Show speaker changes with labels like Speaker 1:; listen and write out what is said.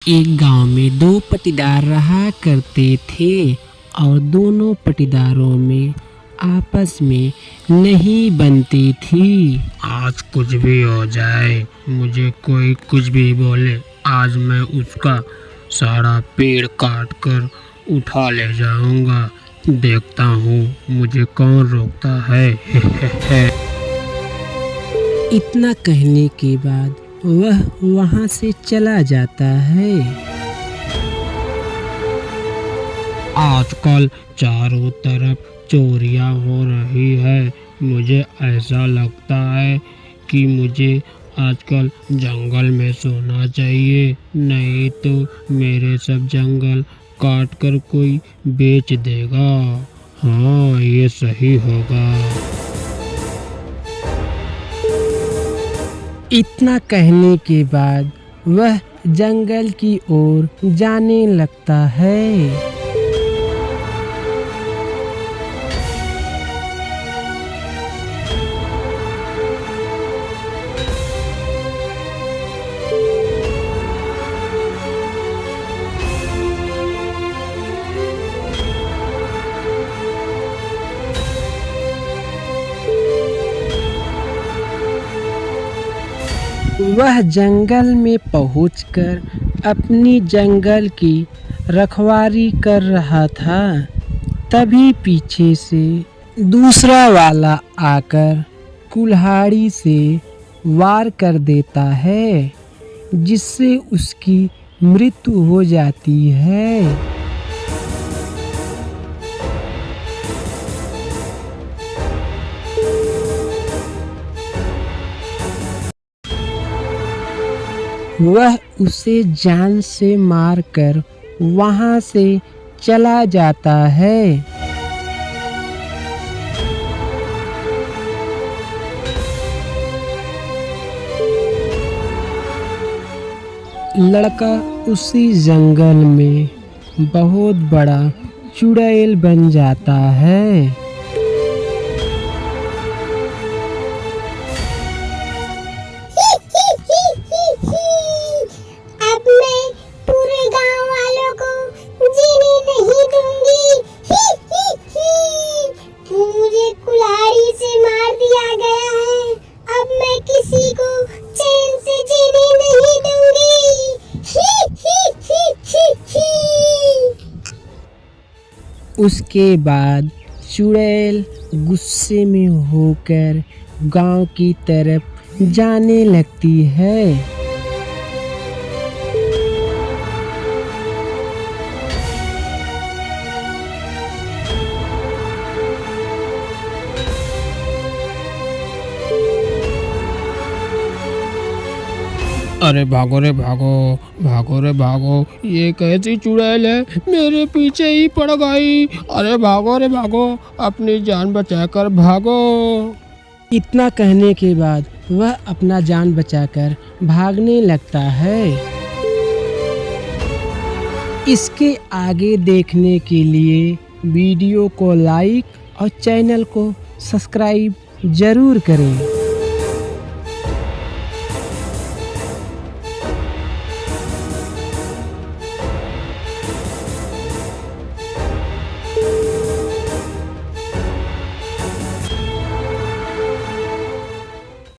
Speaker 1: एक गांव में दो पटीदार रहा करते थे और दोनों पटीदारों में आपस में नहीं बनती थी।
Speaker 2: आज कुछ भी हो जाए, मुझे कोई कुछ भी बोले, आज मैं उसका सारा पेड़ काट कर उठा ले जाऊंगा। देखता हूँ मुझे कौन रोकता है।
Speaker 1: इतना कहने के बाद वह वहां से चला जाता है।
Speaker 2: आजकल चारों तरफ चोरियां हो रही है। मुझे ऐसा लगता है कि मुझे आजकल जंगल में सोना चाहिए, नहीं तो मेरे सब जंगल काट कर कोई बेच देगा। हाँ, ये सही होगा।
Speaker 1: इतना कहने के बाद वह जंगल की ओर जाने लगता है। वह जंगल में पहुंचकर अपनी जंगल की रखवाली कर रहा था। तभी पीछे से दूसरा वाला आकर कुल्हाड़ी से वार कर देता है, जिससे उसकी मृत्यु हो जाती है। वह उसे जान से मारकर वहां से चला जाता है। लड़का उसी जंगल में बहुत बड़ा चुड़ैल बन जाता है। उसके बाद चुड़ैल गुस्से में होकर गांव की तरफ जाने लगती है।
Speaker 2: अरे भागो रे भागो, भागो रे भागो, ये कैसी चुड़ैल है, मेरे पीछे ही पड़ गई। अरे भागो रे भागो, अपनी जान बचाकर भागो।
Speaker 1: इतना कहने के बाद वह अपना जान बचाकर भागने लगता है। इसके आगे देखने के लिए वीडियो को लाइक और चैनल को सब्सक्राइब जरूर करें।